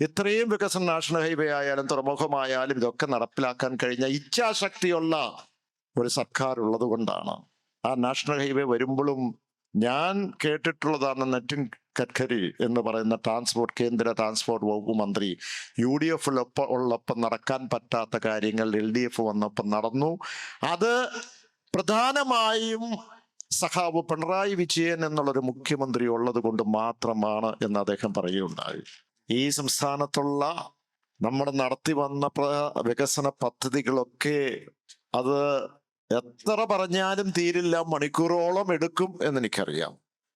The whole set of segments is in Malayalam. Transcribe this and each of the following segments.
ഇത്രയും വികസനം നാഷണൽ ഹൈവേ ആയാലും തുറമുഖമായാലും ഇതൊക്കെ നടപ്പിലാക്കാൻ കഴിഞ്ഞ ഇച്ഛാശക്തിയുള്ള ഒരു സർക്കാർ ഉള്ളത് കൊണ്ടാണ്. ആ നാഷണൽ ഹൈവേ വരുമ്പോഴും ഞാൻ കേട്ടിട്ടുള്ളതാണ് നിതിൻ ഗഡ്കരി എന്ന് പറയുന്ന കേന്ദ്ര ട്രാൻസ്പോർട്ട് വകുപ്പ് മന്ത്രി UDF ഉള്ളപ്പം നടക്കാൻ പറ്റാത്ത കാര്യങ്ങൾ LDF വന്നപ്പം നടന്നു. അത് പ്രധാനമായും സഖാവ് പിണറായി വിജയൻ എന്നുള്ളൊരു മുഖ്യമന്ത്രി ഉള്ളത് കൊണ്ട് മാത്രമാണ് എന്ന് അദ്ദേഹം പറയുകയുണ്ടായി. ഈ സംസ്ഥാനത്തുള്ള നമ്മൾ നടത്തി വന്ന വികസന പദ്ധതികളൊക്കെ അത് എത്ര പറഞ്ഞാലും തീരില്ല, മണിക്കൂറോളം എടുക്കും എന്നെനിക്കറിയാം.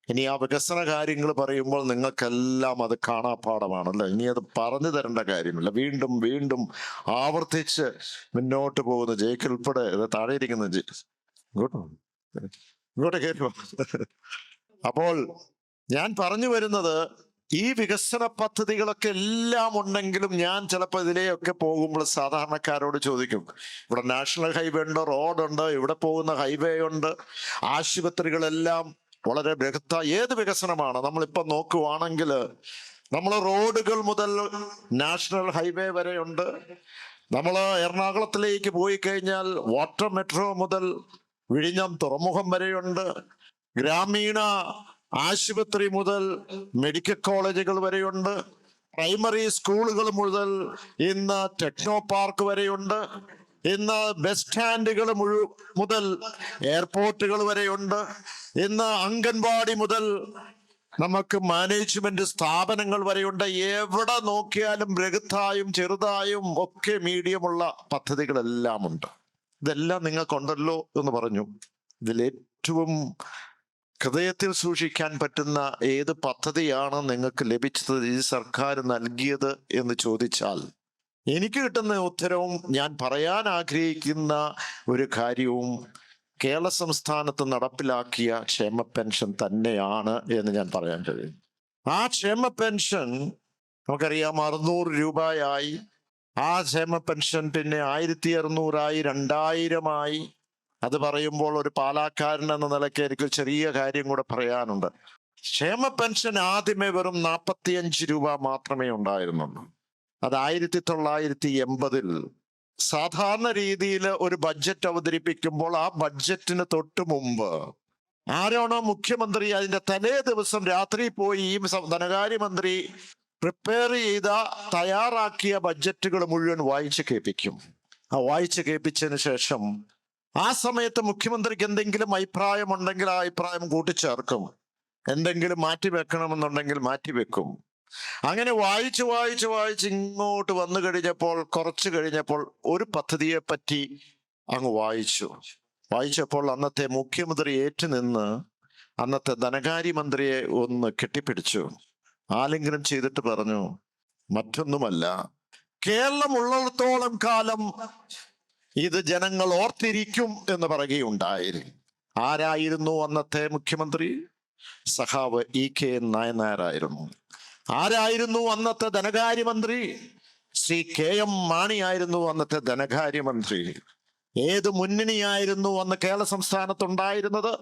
ഇനി ആ വികസന കാര്യങ്ങൾ പറയുമ്പോൾ നിങ്ങൾക്കെല്ലാം അത് കാണാപ്പാടമാണല്ലോ. ഇനി അത് പറഞ്ഞു തരേണ്ട കാര്യമില്ല. വീണ്ടും വീണ്ടും ആവർത്തിച്ച് മുന്നോട്ട് പോകുന്ന ജയിക്ക് ഉൾപ്പെടെ താഴെ ഇരിക്കുന്ന ഇങ്ങോട്ട് കയറുക. അപ്പോൾ ഞാൻ പറഞ്ഞു വരുന്നത്, ഈ വികസന പദ്ധതികളൊക്കെ എല്ലാം ഉണ്ടെങ്കിലും ഞാൻ ചിലപ്പോൾ ഇതിലെയൊക്കെ പോകുമ്പോൾ സാധാരണക്കാരോട് ചോദിക്കും, ഇവിടെ നാഷണൽ ഹൈവേ ഉണ്ട്, റോഡുണ്ട്, ഇവിടെ പോകുന്ന ഹൈവേ ഉണ്ട്, ആശുപത്രികളെല്ലാം വളരെ ഏത് വികസനമാണ് നമ്മളിപ്പോ നോക്കുവാണെങ്കിൽ നമ്മൾ റോഡുകൾ മുതൽ നാഷണൽ ഹൈവേ വരെ ഉണ്ട്. നമ്മൾ എറണാകുളത്തിലേക്ക് പോയി കഴിഞ്ഞാൽ വാട്ടർ മെട്രോ മുതൽ വിഴിഞ്ഞം തുറമുഖം വരെയുണ്ട്. ഗ്രാമീണ ആശുപത്രി മുതൽ മെഡിക്കൽ കോളേജുകൾ വരെയുണ്ട്. പ്രൈമറി സ്കൂളുകൾ മുതൽ ഇന്ന് ടെക്നോ പാർക്ക് വരെയുണ്ട്. ഇന്ന് ബസ് സ്റ്റാൻഡുകൾ മുതൽ എയർപോർട്ടുകൾ വരെയുണ്ട്. ഇന്ന് അംഗൻവാടി മുതൽ നമുക്ക് മാനേജ്മെന്റ് സ്ഥാപനങ്ങൾ വരെയുണ്ട്. എവിടെ നോക്കിയാലും ബൃഹത്തായും ചെറുതായും ഒക്കെ മീഡിയമുള്ള പദ്ധതികളെല്ലാം ഉണ്ട്. ഇതെല്ലാം നിങ്ങൾക്കുണ്ടല്ലോ എന്ന് പറഞ്ഞു. ഇതിലേറ്റവും ഹൃദയത്തിൽ സൂക്ഷിക്കാൻ പറ്റുന്ന ഏത് പദ്ധതിയാണ് നിങ്ങൾക്ക് ലഭിച്ചത്, ഈ സർക്കാർ നൽകിയത് എന്ന് ചോദിച്ചാൽ എനിക്ക് കിട്ടുന്ന ഉത്തരവും ഞാൻ പറയാൻ ആഗ്രഹിക്കുന്ന ഒരു കാര്യവും കേരള സംസ്ഥാനത്ത് നടപ്പിലാക്കിയ ക്ഷേമ പെൻഷൻ തന്നെയാണ് എന്ന് ഞാൻ പറയാൻ കഴിയും. ആ ക്ഷേമ പെൻഷൻ നമുക്കറിയാം 600 രൂപയായി. ആ ക്ഷേമ പെൻഷൻ പിന്നെ 1600 2000 അത് പറയുമ്പോൾ ഒരു പാലാക്കാരൻ എന്ന നിലയ്ക്ക് എനിക്ക് ചെറിയ കാര്യം കൂടെ പറയാനുണ്ട്. ക്ഷേമ പെൻഷൻ ആദ്യമേ വെറും 45 രൂപ മാത്രമേ ഉണ്ടായിരുന്നുള്ളൂ. അത് 1980 സാധാരണ രീതിയിൽ ഒരു ബഡ്ജറ്റ് അവതരിപ്പിക്കുമ്പോൾ ആ ബഡ്ജറ്റിന് തൊട്ട് മുമ്പ് ആരാണോ മുഖ്യമന്ത്രി അതിന്റെ തലേ ദിവസം രാത്രി പോയി ഈ ധനകാര്യമന്ത്രി പ്രിപ്പയർ ചെയ്ത തയ്യാറാക്കിയ ബഡ്ജറ്റുകൾ മുഴുവൻ വായിച്ചു കേൾപ്പിക്കും. ആ വായിച്ചു കേൾപ്പിച്ചതിന് ശേഷം ആ സമയത്ത് മുഖ്യമന്ത്രിക്ക് എന്തെങ്കിലും അഭിപ്രായം ഉണ്ടെങ്കിൽ ആ അഭിപ്രായം കൂട്ടിച്ചേർക്കും, എന്തെങ്കിലും മാറ്റിവെക്കണമെന്നുണ്ടെങ്കിൽ മാറ്റിവെക്കും. അങ്ങനെ വായിച്ച് ഇങ്ങോട്ട് വന്നു കഴിഞ്ഞപ്പോൾ കുറച്ച് കഴിഞ്ഞപ്പോൾ ഒരു പദ്ധതിയെ പറ്റി അങ്ങ് വായിച്ചപ്പോൾ അന്നത്തെ മുഖ്യമന്ത്രി ഏറ്റുനിന്ന് അന്നത്തെ ധനകാര്യമന്ത്രിയെ ഒന്ന് കെട്ടിപ്പിടിച്ചു, ആലിംഗനം ചെയ്തിട്ട് പറഞ്ഞു, മറ്റൊന്നുമല്ല, കേരളം ഉള്ളിടത്തോളം കാലം ഇത് ജനങ്ങൾ ഓർത്തിരിക്കും എന്ന് പറയുകയുണ്ടായി. ആരായിരുന്നു അന്നത്തെ മുഖ്യമന്ത്രി? സഖാവ് EK നായനാരായിരുന്നു. ആരായിരുന്നു അന്നത്തെ ധനകാര്യമന്ത്രി? ശ്രീ KM മാണിയായിരുന്നു അന്നത്തെ ധനകാര്യമന്ത്രി. ഏത് മുന്നണിയായിരുന്നു അന്ന് കേരള സംസ്ഥാനത്തുണ്ടായിരുന്നത്?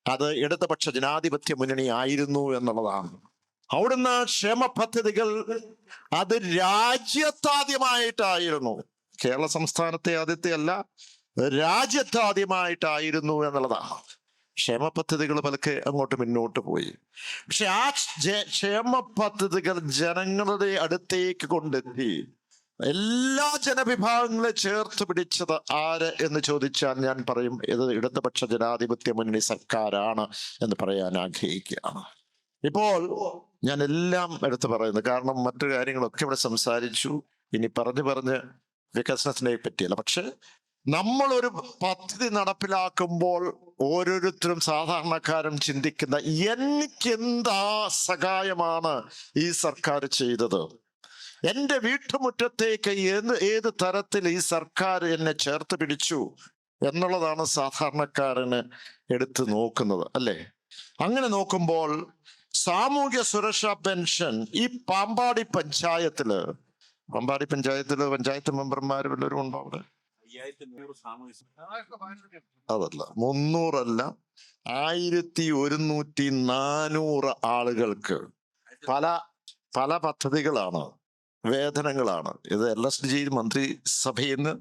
അത് ഇടതുപക്ഷ ജനാധിപത്യ മുന്നണി ആയിരുന്നു എന്നുള്ളതാണ്. അവിടുന്ന് ക്ഷേമ പദ്ധതികൾ അത് രാജ്യത്താദ്യമായിട്ടായിരുന്നു, കേരള സംസ്ഥാനത്തെ ആദ്യത്തെ അല്ല, രാജ്യത്താദ്യമായിട്ടായിരുന്നു എന്നുള്ളതാണ്. ക്ഷേമ പദ്ധതികൾ പലക്കെ അങ്ങോട്ട് മുന്നോട്ട് പോയി. പക്ഷെ ആ ക്ഷേമ പദ്ധതികൾ ജനങ്ങളുടെ അടുത്തേക്ക് കൊണ്ടെത്തി എല്ലാ ജനവിഭാഗങ്ങളെ ചേർത്ത് പിടിച്ചത് ആര് എന്ന് ചോദിച്ചാൽ ഞാൻ പറയും, ഇത് ഇടതുപക്ഷ ജനാധിപത്യ മുന്നണി സർക്കാരാണ് എന്ന് പറയാൻ ആഗ്രഹിക്കുകയാണ്. ഇപ്പോൾ ഞാൻ എല്ലാം എടുത്തു പറയുന്നത് കാരണം മറ്റു കാര്യങ്ങളൊക്കെ ഇവിടെ സംസാരിച്ചു. ഇനി പറഞ്ഞ് വികസനത്തിനെ പറ്റിയല്ല. പക്ഷെ നമ്മളൊരു പദ്ധതി നടപ്പിലാക്കുമ്പോൾ ഓരോരുത്തരും സാധാരണക്കാരും ചിന്തിക്കുന്ന, എനിക്കെന്താ സഹായമാണ് ഈ സർക്കാർ ചെയ്തത്, എൻ്റെ വീട്ടുമുറ്റത്തേക്ക് ഏത് തരത്തിൽ ഈ സർക്കാർ എന്നെ ചേർത്ത് പിടിച്ചു എന്നുള്ളതാണ് സാധാരണക്കാരന് എടുത്ത് നോക്കുന്നത്, അല്ലേ? അങ്ങനെ നോക്കുമ്പോൾ സാമൂഹ്യ സുരക്ഷാ പെൻഷൻ ഈ പാമ്പാടി പഞ്ചായത്തില് പഞ്ചായത്ത് മെമ്പർമാർ വല്ലവരും ഉണ്ടോ അവിടെ? അതല്ല, 300 അല്ല, 1100 ആളുകൾക്ക് പല പദ്ധതികളാണ്. വേതനങ്ങളാണ്. ഇത് LSG മന്ത്രിസഭയിൽ നിന്ന്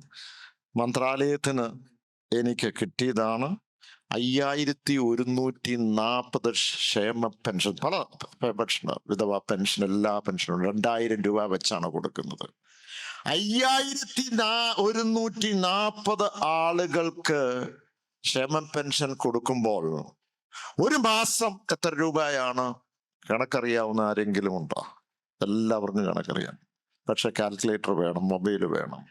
മന്ത്രാലയത്തിന് എനിക്ക് കിട്ടിയതാണ്. 5140 ക്ഷേമ പെൻഷൻ, പല പെൻഷൻ, വിധവ പെൻഷൻ, എല്ലാ പെൻഷനും 2000 രൂപ വെച്ചാണ് കൊടുക്കുന്നത്. 5140 ആളുകൾക്ക് ക്ഷേമ പെൻഷൻ കൊടുക്കുമ്പോൾ ഒരു മാസം എത്ര രൂപയാണ്? കണക്കറിയാവുന്ന ആരെങ്കിലും ഉണ്ടോ? എല്ലാവർക്കും കണക്കറിയാം. പക്ഷെ കാൽക്കുലേറ്റർ വേണം, മൊബൈൽ വേണം.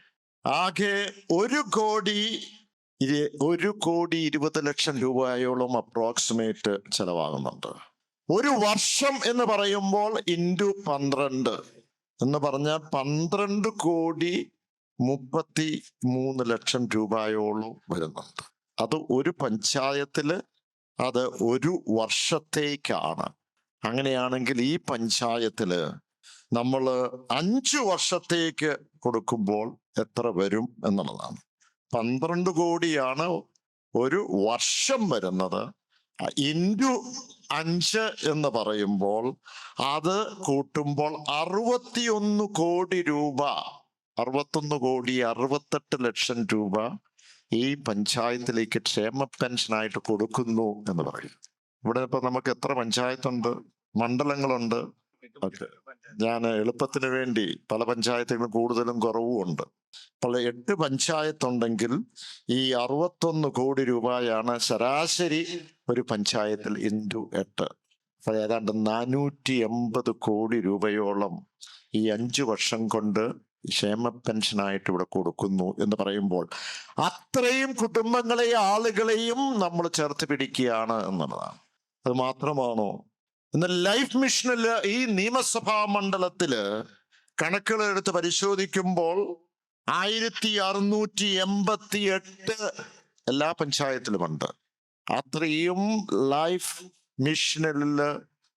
ആകെ 1,20,00,000 രൂപയോളം അപ്രോക്സിമേറ്റ് ചെലവാകുന്നുണ്ട്. ഒരു വർഷം എന്ന് പറയുമ്പോൾ ഇൻറ്റു 12 എന്ന് പറഞ്ഞാൽ 12,33,00,000 രൂപയോളം വരുന്നുണ്ട്. അത് ഒരു പഞ്ചായത്തില് അത് ഒരു വർഷത്തേക്കാണ്. അങ്ങനെയാണെങ്കിൽ ഈ പഞ്ചായത്തില് നമ്മൾ 5 വർഷത്തേക്ക് കൊടുക്കുമ്പോൾ എത്ര വരും എന്നുള്ളതാണ്. 12 കോടിയാണ് ഒരു വർഷം വരുന്നത്. ഇൻറ്റു 5 എന്ന് പറയുമ്പോൾ അത് കൂട്ടുമ്പോൾ 61 കോടി രൂപ, 61,68,00,000 രൂപ ഈ പഞ്ചായത്തിലേക്ക് ക്ഷേമ പെൻഷനായിട്ട് കൊടുക്കുന്നു എന്ന് പറയും. ഇവിടെ ഇപ്പൊ നമുക്ക് എത്ര പഞ്ചായത്തുണ്ട്, മണ്ഡലങ്ങളുണ്ട്? ഓക്കെ, ഞാൻ എളുപ്പത്തിന് വേണ്ടി പല പഞ്ചായത്തുകളും കൂടുതലും കുറവും ഉണ്ട്. അപ്പോൾ 8 പഞ്ചായത്തുണ്ടെങ്കിൽ ഈ 61 കോടി രൂപയാണ് ശരാശരി ഒരു പഞ്ചായത്തിൽ ഇൻറ്റു 8. അപ്പോൾ ഏതാണ്ട് 480 കോടി രൂപയോളം ഈ 5 വർഷം കൊണ്ട് ക്ഷേമ പെൻഷനായിട്ട് ഇവിടെ കൊടുക്കുന്നു എന്ന് പറയുമ്പോൾ അത്രയും കുടുംബങ്ങളെയും ആളുകളെയും നമ്മൾ ചേർത്ത് പിടിക്കുകയാണ് എന്നുള്ളതാണ്. അത് മാത്രമാണോ? ഇന്ന് ലൈഫ് മിഷനില് ഈ നിയമസഭാ മണ്ഡലത്തില് കണക്കുകൾ എടുത്ത് പരിശോധിക്കുമ്പോൾ 1688 എല്ലാ പഞ്ചായത്തിലുമുണ്ട്. അത്രയും ലൈഫ് മിഷനില്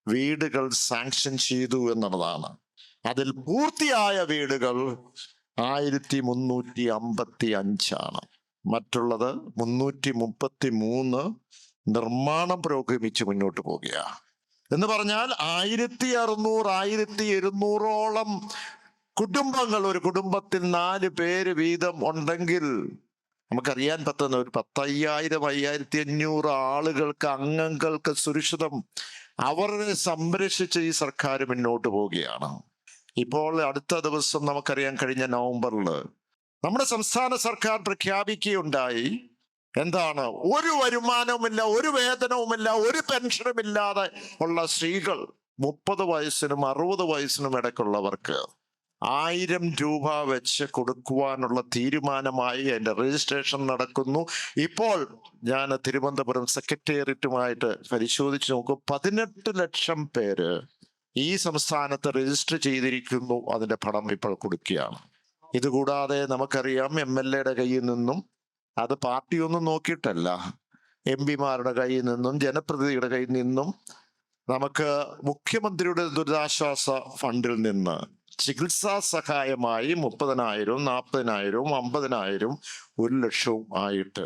വീടുകൾ സാങ്ഷൻ ചെയ്തു എന്നുള്ളതാണ്. അതിൽ പൂർത്തിയായ വീടുകൾ 1355 മറ്റുള്ളത് 333 നിർമ്മാണം പുരോഗമിച്ച് മുന്നോട്ട് പോകുകയാണ്. എന്ന് പറഞ്ഞാൽ 1600 1700ഓളം കുടുംബങ്ങൾ, ഒരു കുടുംബത്തിൽ 4 പേര് വീതം ഉണ്ടെങ്കിൽ നമുക്കറിയാൻ പറ്റുന്ന ഒരു 10,000 1500 ആളുകൾക്ക്, അംഗങ്ങൾക്ക് സുരക്ഷിതം അവരെ സംരക്ഷിച്ച് ഈ സർക്കാർ മുന്നോട്ട് പോവുകയാണ്. ഇപ്പോൾ അടുത്ത ദിവസം നമുക്കറിയാൻ, കഴിഞ്ഞ നവംബറില് നമ്മുടെ സംസ്ഥാന സർക്കാർ പ്രഖ്യാപിക്കുകയുണ്ടായി. എന്താണ്? ഒരു വരുമാനവുമില്ല, ഒരു വേതനവുമില്ല, ഒരു പെൻഷനും ഇല്ലാതെ ഉള്ള സ്ത്രീകൾ 30 വയസ്സിനും 60 വയസ്സിനും ഇടയ്ക്കുള്ളവർക്ക് 1000 രൂപ വെച്ച് കൊടുക്കുവാനുള്ള തീരുമാനമായി. അതിന്റെ രജിസ്ട്രേഷൻ നടക്കുന്നു. ഇപ്പോൾ ഞാൻ തിരുവനന്തപുരം സെക്രട്ടേറിയറ്റുമായിട്ട് പരിശോധിച്ച് നോക്കും, 18 ലക്ഷം പേര് ഈ സംസ്ഥാനത്ത് രജിസ്റ്റർ ചെയ്തിരിക്കുന്നു. അതിന്റെ പണം ഇപ്പോൾ കൊടുക്കുകയാണ്. ഇതുകൂടാതെ നമുക്കറിയാം, MLA കയ്യിൽ നിന്നും, അത് പാർട്ടിയൊന്നും നോക്കിയിട്ടല്ല, MP-മാരുടെ കയ്യിൽ നിന്നും, ജനപ്രതിനിധിയുടെ കയ്യിൽ നിന്നും, നമുക്ക് മുഖ്യമന്ത്രിയുടെ ദുരിതാശ്വാസ ഫണ്ടിൽ നിന്ന് ചികിത്സാ സഹായമായി 30,000 40,000 50,000 1,00,000 ആയിട്ട്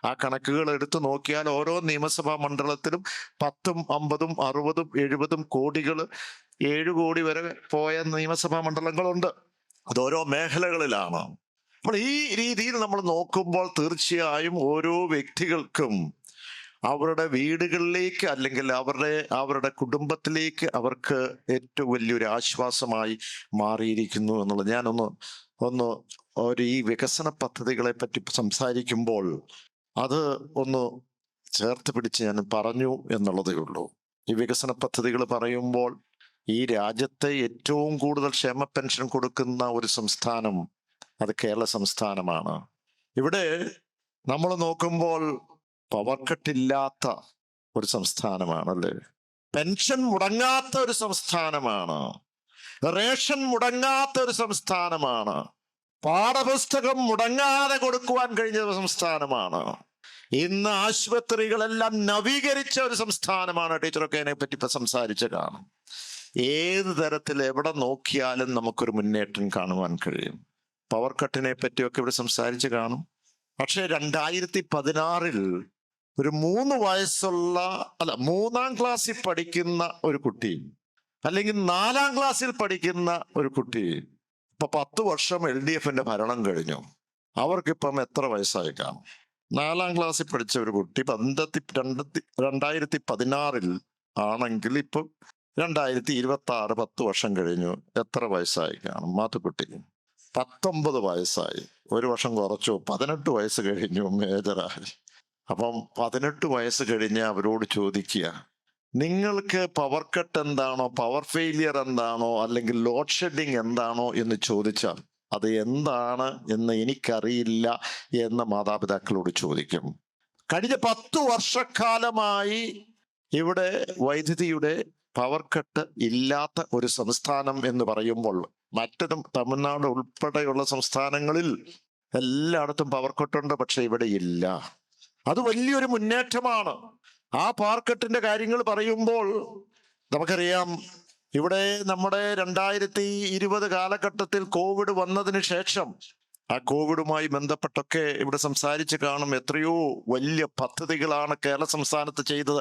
ആ കണക്കുകൾ എടുത്തു നോക്കിയാൽ ഓരോ നിയമസഭാ മണ്ഡലത്തിലും 10ഉം 50ഉം 60ഉം 70ഉം കോടികൾ, 7 കോടി വരെ പോയ നിയമസഭാ മണ്ഡലങ്ങളുണ്ട്. അത് ഓരോ മേഖലകളിലാണ്. അപ്പോൾ ഈ രീതിയിൽ നമ്മൾ നോക്കുമ്പോൾ തീർച്ചയായും ഓരോ വ്യക്തികൾക്കും അവരുടെ വീടുകളിലേക്ക്, അല്ലെങ്കിൽ അവരുടെ കുടുംബത്തിലേക്ക് അവർക്ക് ഏറ്റവും വലിയൊരു ആശ്വാസമായി മാറിയിരിക്കുന്നു എന്നുള്ളത്. ഞാനൊന്ന് ഈ വികസന പദ്ധതികളെ പറ്റി സംസാരിക്കുമ്പോൾ അത് ഒന്ന് ചേർത്ത് പിടിച്ച് ഞാൻ പറഞ്ഞു എന്നുള്ളതേ ഉള്ളൂ. ഈ വികസന പദ്ധതികൾ പറയുമ്പോൾ ഈ രാജ്യത്തെ ഏറ്റവും കൂടുതൽ ക്ഷേമ പെൻഷൻ കൊടുക്കുന്ന ഒരു സംസ്ഥാനം അത് കേരള സംസ്ഥാനമാണ്. ഇവിടെ നമ്മൾ നോക്കുമ്പോൾ പവർ കട്ടില്ലാത്ത ഒരു സംസ്ഥാനമാണ്, അല്ലേ? പെൻഷൻ മുടങ്ങാത്ത ഒരു സംസ്ഥാനമാണ്, റേഷൻ മുടങ്ങാത്ത ഒരു സംസ്ഥാനമാണ്, പാഠപുസ്തകം മുടങ്ങാതെ കൊടുക്കുവാൻ കഴിഞ്ഞ ഒരു സംസ്ഥാനമാണ്. ഇന്ന് ആശുപത്രികളെല്ലാം നവീകരിച്ച ഒരു സംസ്ഥാനമാണ്. ടീച്ചറൊക്കെ അതിനെ പറ്റി ഇപ്പൊ സംസാരിച്ച് കാണും. ഏത് തരത്തിൽ എവിടെ നോക്കിയാലും നമുക്കൊരു മുന്നേറ്റം കാണുവാൻ കഴിയും. പവർ കട്ടിനെ പറ്റിയൊക്കെ ഇവിടെ സംസാരിച്ച് കാണും. പക്ഷെ 2016 ഒരു 3 വയസ്സുള്ള, 3-ാം ക്ലാസ്സിൽ പഠിക്കുന്ന ഒരു കുട്ടി, അല്ലെങ്കിൽ 4-ാം ക്ലാസ്സിൽ പഠിക്കുന്ന ഒരു കുട്ടി ഇപ്പൊ 10 വർഷം LDFന്റെ ഭരണം കഴിഞ്ഞു. അവർക്കിപ്പം എത്ര വയസ്സായി കാണും? 4ാം ക്ലാസ്സിൽ പഠിച്ച ഒരു കുട്ടി 2016 ആണെങ്കിൽ ഇപ്പൊ 2026 10 വർഷം കഴിഞ്ഞു. എത്ര വയസ്സായി കാണും മാത്തുക്കുട്ടി? 19 വയസ്സായി. ഒരു വർഷം കുറച്ചു, 18 വയസ്സ് കഴിഞ്ഞു മേജറായി. അപ്പം 18 വയസ്സ് കഴിഞ്ഞ് അവരോട് ചോദിക്കുക, നിങ്ങൾക്ക് പവർ കട്ട് എന്താണോ, പവർ ഫെയിലിയർ എന്താണോ, അല്ലെങ്കിൽ ലോഡ് ഷെഡിങ് എന്താണോ എന്ന് ചോദിച്ചാൽ അത് എന്താണ് എന്ന് എനിക്കറിയില്ല എന്ന് മാതാപിതാക്കളോട് ചോദിക്കും. കഴിഞ്ഞ 10 വർഷക്കാലമായി ഇവിടെ വൈദ്യുതിയുടെ പവർ കട്ട് ഇല്ലാത്ത ഒരു സംസ്ഥാനം എന്ന് പറയുമ്പോൾ മറ്റതും തമിഴ്നാട് ഉൾപ്പെടെയുള്ള സംസ്ഥാനങ്ങളിൽ എല്ലായിടത്തും പവർ കട്ടുണ്ട്, പക്ഷെ ഇവിടെ ഇല്ല. അത് വലിയൊരു മുന്നേറ്റമാണ്. ആ പവർ കട്ടിന്റെ കാര്യങ്ങൾ പറയുമ്പോൾ നമുക്കറിയാം, ഇവിടെ നമ്മുടെ 2020 കാലഘട്ടത്തിൽ കോവിഡ് വന്നതിന് ശേഷം ആ കോവിഡുമായി ബന്ധപ്പെട്ടൊക്കെ ഇവിടെ സംസാരിച്ച് കാണും. എത്രയോ വലിയ പദ്ധതികളാണ് കേരള സംസ്ഥാനത്ത് ചെയ്തത്.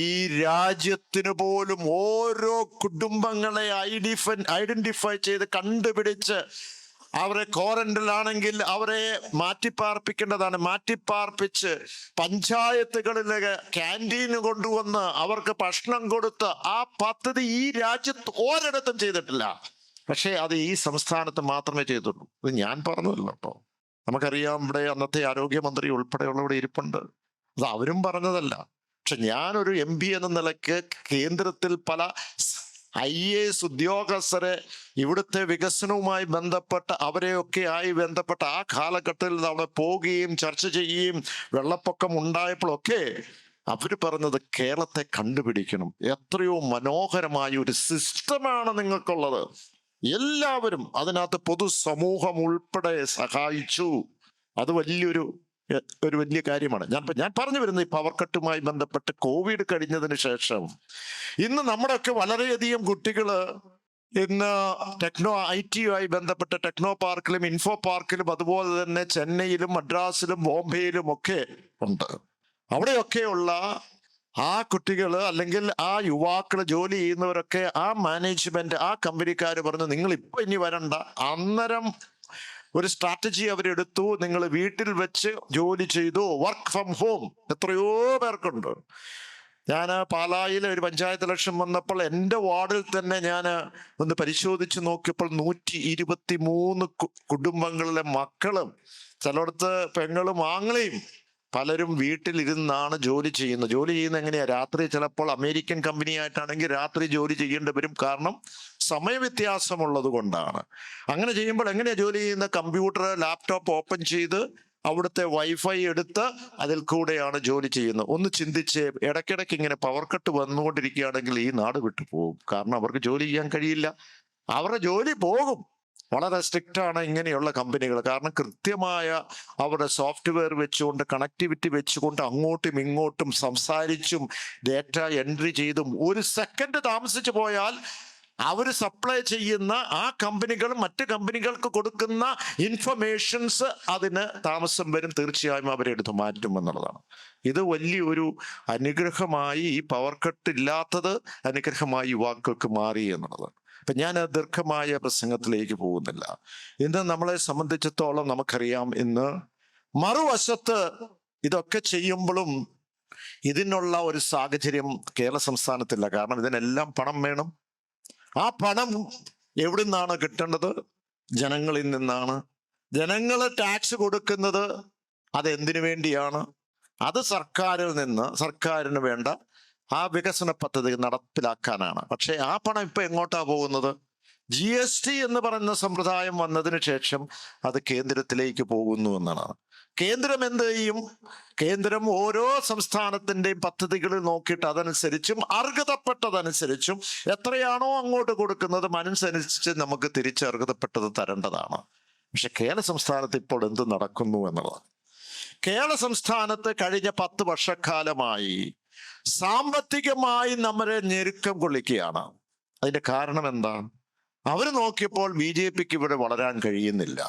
ഈ രാജ്യത്തിന് പോലും ഓരോ കുടുംബങ്ങളെ ഐഡന്റിഫൈ ചെയ്ത് കണ്ടുപിടിച്ച് അവരെ ക്വാറന്റൈനിലാണെങ്കിൽ അവരെ മാറ്റിപ്പാർപ്പിക്കേണ്ടതാണ്. മാറ്റിപ്പാർപ്പിച്ച് പഞ്ചായത്തുകളിലെ ക്യാൻറ്റീന് കൊണ്ടുവന്ന് അവർക്ക് ഭക്ഷണം കൊടുത്ത് ആ പദ്ധതി ഈ രാജ്യത്ത് ഒരിടത്തും ചെയ്തിട്ടില്ല. പക്ഷെ അത് ഈ സംസ്ഥാനത്ത് മാത്രമേ ചെയ്തിട്ടുള്ളൂ. ഇത് ഞാൻ പറഞ്ഞതല്ല കേട്ടോ. നമുക്കറിയാം, ഇവിടെ അന്നത്തെ ആരോഗ്യമന്ത്രി ഉൾപ്പെടെയുള്ളവിടെ ഇരിപ്പുണ്ട്. അത് അവരും പറഞ്ഞതല്ല. പക്ഷെ ഞാനൊരു MP എന്ന നിലയ്ക്ക് കേന്ദ്രത്തിൽ പല IAS ഉദ്യോഗസ്ഥരെ ഇവിടുത്തെ വികസനവുമായി ബന്ധപ്പെട്ട് അവരെയൊക്കെ ആയി ബന്ധപ്പെട്ട ആ കാലഘട്ടത്തിൽ അവിടെ പോവുകയും ചർച്ച ചെയ്യുകയും വെള്ളപ്പൊക്കം ഉണ്ടായപ്പോഴൊക്കെ അവര് പറഞ്ഞത് കേരളത്തെ കണ്ടുപിടിക്കണം. എത്രയോ മനോഹരമായ ഒരു സിസ്റ്റമാണ് നിങ്ങൾക്കുള്ളത്. എല്ലാവരും അതിനകത്ത് പൊതുസമൂഹം ഉൾപ്പെടെ സഹായിച്ചു. അത് വലിയൊരു വലിയ കാര്യമാണ്. ഞാൻ പറഞ്ഞു വരുന്നത്, ഈ പവർ കട്ടുമായി ബന്ധപ്പെട്ട് കോവിഡ് കഴിഞ്ഞതിന് ശേഷം ഇന്ന് നമ്മുടെയൊക്കെ വളരെയധികം കുട്ടികള് ഇന്ന് IT-യുമായി ബന്ധപ്പെട്ട ടെക്നോ പാർക്കിലും ഇൻഫോ പാർക്കിലും അതുപോലെ തന്നെ ചെന്നൈയിലും മദ്രാസിലും ബോംബെയിലും ഒക്കെ ഉണ്ട്. അവിടെയൊക്കെയുള്ള ആ കുട്ടികൾ അല്ലെങ്കിൽ ആ യുവാക്കൾ ജോലി ചെയ്യുന്നവരൊക്കെ ആ മാനേജ്മെന്റ് ആ കമ്പനിക്കാർ പറഞ്ഞു, നിങ്ങൾ ഇപ്പൊ ഇനി വരണ്ട. അന്നേരം ഒരു സ്ട്രാറ്റജി അവരെടുത്തു. നിങ്ങൾ വീട്ടിൽ വെച്ച് ജോലി ചെയ്തു, വർക്ക് ഫ്രം ഹോം. എത്രയോ പേർക്കുണ്ട്. ഞാൻ പാലായിൽ ഒരു പഞ്ചായത്ത് ഇലക്ഷൻ വന്നപ്പോൾ എൻ്റെ വാർഡിൽ തന്നെ ഞാൻ ഒന്ന് പരിശോധിച്ച് നോക്കിയപ്പോൾ 123 കുടുംബങ്ങളിലെ മക്കളും ചിലയിടത്ത് പെങ്ങളും ആങ്ങളെയും പലരും വീട്ടിലിരുന്നാണ് ജോലി ചെയ്യുന്നത്. ജോലി ചെയ്യുന്ന എങ്ങനെയാ? രാത്രി ചിലപ്പോൾ അമേരിക്കൻ കമ്പനി ആയിട്ടാണെങ്കിൽ രാത്രി ജോലി ചെയ്യേണ്ടി വരും. കാരണം സമയവ്യത്യാസമുള്ളത് കൊണ്ടാണ്. അങ്ങനെ ചെയ്യുമ്പോൾ എങ്ങനെയാ ജോലി ചെയ്യുന്ന? കമ്പ്യൂട്ടർ ലാപ്ടോപ്പ് ഓപ്പൺ ചെയ്ത് അവിടുത്തെ വൈഫൈ എടുത്ത് അതിൽ കൂടെയാണ് ജോലി ചെയ്യുന്നത്. ഒന്ന് ചിന്തിച്ച്, ഇടയ്ക്കിടയ്ക്ക് ഇങ്ങനെ പവർ കട്ട് വന്നുകൊണ്ടിരിക്കുകയാണെങ്കിൽ ഈ നാട് വിട്ടു പോകും. കാരണം അവർക്ക് ജോലി ചെയ്യാൻ കഴിയില്ല. അവരുടെ ജോലി പോകും. വളരെ സ്ട്രിക്റ്റ് ആണ് ഇങ്ങനെയുള്ള കമ്പനികൾ. കാരണം കൃത്യമായ അവരുടെ സോഫ്റ്റ്വെയർ വെച്ചുകൊണ്ട്, കണക്ടിവിറ്റി വെച്ചുകൊണ്ട് അങ്ങോട്ടും ഇങ്ങോട്ടും സംസാരിച്ചും ഡേറ്റ എൻട്രി ചെയ്തും ഒരു സെക്കൻഡ് താമസിച്ചു പോയാൽ അവർ സപ്ലൈ ചെയ്യുന്ന ആ കമ്പനികൾ മറ്റ് കമ്പനികൾക്ക് കൊടുക്കുന്ന ഇൻഫർമേഷൻസ് അതിന് താമസം വരും. തീർച്ചയായും അവരെ എടുത്ത് മാറ്റും എന്നുള്ളതാണ്. ഇത് വലിയൊരു അനുഗ്രഹമായി, ഈ പവർ കട്ട് ഇല്ലാത്തത് അനുഗ്രഹമായി യുവാക്കൾക്ക് മാറി എന്നുള്ളതാണ്. അപ്പൊ ഞാൻ ദീർഘമായ പ്രസംഗത്തിലേക്ക് പോകുന്നില്ല. ഇന്ന് നമ്മളെ സംബന്ധിച്ചിടത്തോളം നമുക്കറിയാം, ഇന്ന് മറുവശത്ത് ഇതൊക്കെ ചെയ്യുമ്പോഴും ഇതിനുള്ള ഒരു സാഹചര്യം കേരള സംസ്ഥാനത്തില്ല. കാരണം ഇതിനെല്ലാം പണം വേണം. ആ പണം എവിടെ നിന്നാണ് കിട്ടേണ്ടത്? ജനങ്ങളിൽ നിന്നാണ്. ജനങ്ങൾ ടാക്സ് കൊടുക്കുന്നത് അതെന്തിനു വേണ്ടിയാണ്? അത് സർക്കാരിൽ നിന്ന് സർക്കാരിന് വേണ്ട ആ വികസന പദ്ധതി നടപ്പിലാക്കാനാണ്. പക്ഷെ ആ പണം ഇപ്പൊ എങ്ങോട്ടാ പോകുന്നത്? GST എന്ന് പറയുന്ന സമ്പ്രദായം വന്നതിന് ശേഷം അത് കേന്ദ്രത്തിലേക്ക് പോകുന്നു എന്നാണ്. കേന്ദ്രം എന്ത് ചെയ്യും? കേന്ദ്രം ഓരോ സംസ്ഥാനത്തിന്റെയും പദ്ധതികളിൽ നോക്കിയിട്ട് അതനുസരിച്ചും അർഹതപ്പെട്ടതനുസരിച്ചും എത്രയാണോ അങ്ങോട്ട് കൊടുക്കുന്നത് അനുസരിച്ച് നമുക്ക് തിരിച്ച് അർഹതപ്പെട്ടത് തരേണ്ടതാണ്. പക്ഷെ കേരള സംസ്ഥാനത്ത് ഇപ്പോൾ എന്ത് നടക്കുന്നു എന്നുള്ളത്, കേരള സംസ്ഥാനത്ത് കഴിഞ്ഞ 10 വർഷക്കാലമായി സാമ്പത്തികമായി നമ്മളെ ഞെരുക്കം കൊള്ളിക്കുകയാണ്. അതിന്റെ കാരണം എന്താ? അവര് നോക്കിയപ്പോൾ BJPക്ക് ഇവിടെ വളരാൻ കഴിയുന്നില്ല.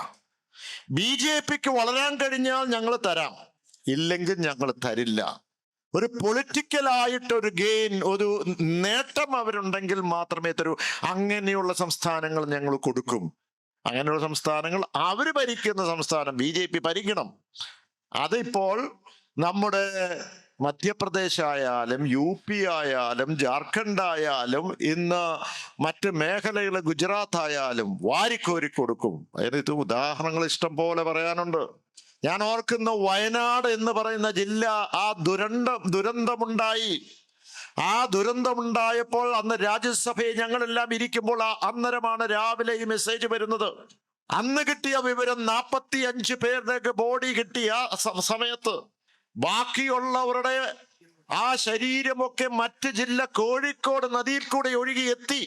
BJPക്ക് വളരാൻ കഴിഞ്ഞാൽ ഞങ്ങൾ തരാം, ഇല്ലെങ്കിൽ ഞങ്ങൾ തരില്ല. ഒരു പൊളിറ്റിക്കലായിട്ടൊരു ഗെയിൻ, ഒരു നേട്ടം അവരുണ്ടെങ്കിൽ മാത്രമേ തരൂ. അങ്ങനെയുള്ള സംസ്ഥാനങ്ങൾ ഞങ്ങൾ കൊടുക്കും. അങ്ങനെയുള്ള സംസ്ഥാനങ്ങൾ അവര് ഭരിക്കുന്ന സംസ്ഥാനം BJP ഭരിക്കണം. അതിപ്പോൾ നമ്മുടെ മധ്യപ്രദേശ് ആയാലും UP ആയാലും ജാർഖണ്ഡ് ആയാലും ഇന്ന് മറ്റ് മേഖലകള് ഗുജറാത്ത് ആയാലും വാരിക്കോരി കൊടുക്കും. അതിന് ഉദാഹരണങ്ങൾ ഇഷ്ടം പോലെ പറയാനുണ്ട്. ഞാൻ ഓർക്കുന്ന വയനാട് എന്ന് പറയുന്ന ജില്ല ആ ദുരന്തമുണ്ടായി. ആ ദുരന്തമുണ്ടായപ്പോൾ അന്ന് രാജ്യസഭയിൽ ഞങ്ങളെല്ലാം ഇരിക്കുമ്പോൾ അന്നേരമാണ് രാവിലെ ഈ മെസ്സേജ് വരുന്നത്. അന്ന് കിട്ടിയ വിവരം 45 പേരുടെ ബോഡി കിട്ടിയ സമയത്ത് ബാക്കിയുള്ളവരുടെ ആ ശരീരമൊക്കെ മറ്റ് ജില്ല കോഴിക്കോട് നദിയിൽ കൂടെ ഒഴുകി എത്തി.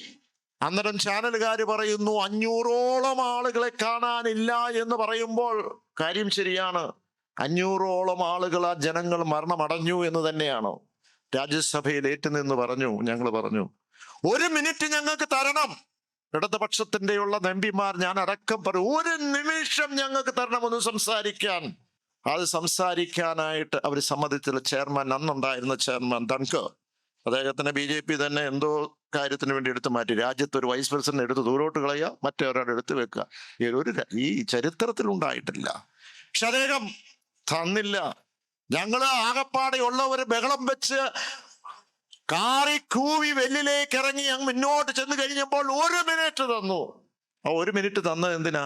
അന്നേരം ചാനലുകാർ പറയുന്നു 500ഓളം ആളുകളെ കാണാനില്ല എന്ന് പറയുമ്പോൾ കാര്യം ശരിയാണ്. 500ഓളം ആളുകൾ ആ ജനങ്ങൾ മരണമടഞ്ഞു എന്ന് തന്നെയാണ്. രാജ്യസഭയിൽ ഏറ്റുനിന്ന് പറഞ്ഞു, ഞങ്ങൾ പറഞ്ഞു 1 മിനിറ്റ് ഞങ്ങൾക്ക് തരണം. ഇടതുപക്ഷത്തിന്റെയുള്ള എംപിമാർ ഞാൻ അടക്കം പറയും, 1 നിമിഷം ഞങ്ങൾക്ക് തരണം ഒന്ന് സംസാരിക്കാൻ. അത് സംസാരിക്കാനായിട്ട് അവർ സമ്മതിച്ചില്ല. ചെയർമാൻ, അന്നുണ്ടായിരുന്ന ചെയർമാൻ ധൻകർ, അദ്ദേഹത്തിന് BJP തന്നെ എന്തോ കാര്യത്തിന് വേണ്ടി എടുത്തു മാറ്റി. രാജ്യത്ത് ഒരു വൈസ് പ്രസിഡന്റ് എടുത്ത് ദൂരോട്ട് കളയുക, മറ്റേ ഒരാൾ എടുത്തു വെക്കുക. ഈ ചരിത്രത്തിൽ ഉണ്ടായിട്ടില്ല. പക്ഷെ അദ്ദേഹം തന്നില്ല. ഞങ്ങള് ആകപ്പാടെ ഉള്ളവര് ബഹളം വെച്ച് കാറി കൂവി വെല്ലിലേക്ക് ഇറങ്ങി അങ്ങ് മുന്നോട്ട് ചെന്ന് കഴിഞ്ഞപ്പോൾ 1 മിനിറ്റ് തന്നു. ആ 1 മിനിറ്റ് തന്നത് എന്തിനാ?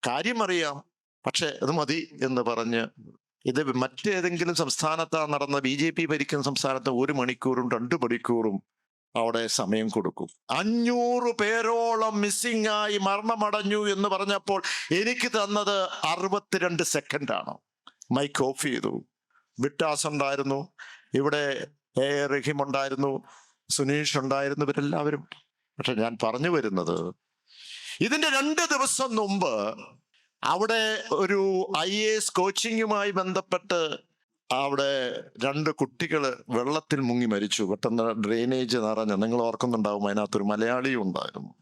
കാര്യം അറിയാം, പക്ഷെ അത് മതി എന്ന് പറഞ്ഞ്. ഇത് മറ്റേതെങ്കിലും സംസ്ഥാനത്താ നടന്ന BJP ഭരിക്കുന്ന സംസ്ഥാനത്ത് 1 മണിക്കൂറും 2 മണിക്കൂറും അവിടെ സമയം കൊടുക്കും. 500 പേരോളം മിസ്സിംഗ് ആയി മരണമടഞ്ഞു എന്ന് പറഞ്ഞപ്പോൾ എനിക്ക് തന്നത് 62 സെക്കൻഡാണ്. മൈക്ക് ഓഫ് ചെയ്തു. വിട്ടാസ് ഉണ്ടായിരുന്നു, ഇവിടെ റഹീം ഉണ്ടായിരുന്നു, സുനീഷ് ഉണ്ടായിരുന്നു, ഇവരെല്ലാവരും. പക്ഷെ ഞാൻ പറഞ്ഞു വരുന്നത്, ഇതിന്റെ 2 ദിവസം മുമ്പ് അവിടെ ഒരു IAS കോച്ചിങ്ങുമായി ബന്ധപ്പെട്ട് അവിടെ 2 കുട്ടികള് വെള്ളത്തിൽ മുങ്ങി മരിച്ചു. പെട്ടെന്ന് ഡ്രെയിനേജ് നിറഞ്ഞ്, നിങ്ങൾ ഓർക്കുന്നുണ്ടാവും, അതിനകത്തൊരു മലയാളിയും ഉണ്ടായിരുന്നു.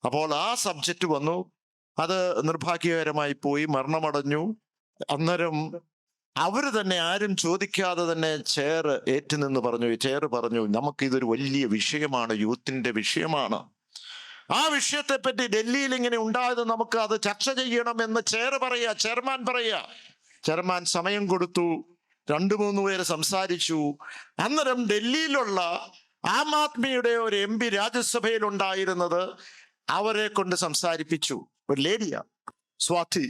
അപ്പോൾ ആ സബ്ജക്റ്റ് വന്നു. അത് നിർഭാഗ്യകരമായി പോയി, മരണമടഞ്ഞു. അന്നേരം അവര് തന്നെ ആരും ചോദിക്കാതെ തന്നെ ചെയർ ഏറ്റുനിന്ന് പറഞ്ഞു. ചെയർ പറഞ്ഞു, നമുക്കിതൊരു വലിയ വിഷയമാണ്, യൂത്തിന്റെ വിഷയമാണ്. ആ വിഷയത്തെ പറ്റി ഡൽഹിയിൽ ഇങ്ങനെ ഉണ്ടായത്, നമുക്ക് അത് ചർച്ച ചെയ്യണം എന്ന് ചെയർമാൻ പറയുക. ചെയർമാൻ സമയം കൊടുത്തു. 2-3 പേര് സംസാരിച്ചു. അന്നേരം ഡൽഹിയിലുള്ള ആം ആദ്മിയുടെ ഒരു MP രാജ്യസഭയിൽ ഉണ്ടായിരുന്നത് അവരെ കൊണ്ട് സംസാരിപ്പിച്ചു. ഒരു ലേഡിയാ, സ്വാതി.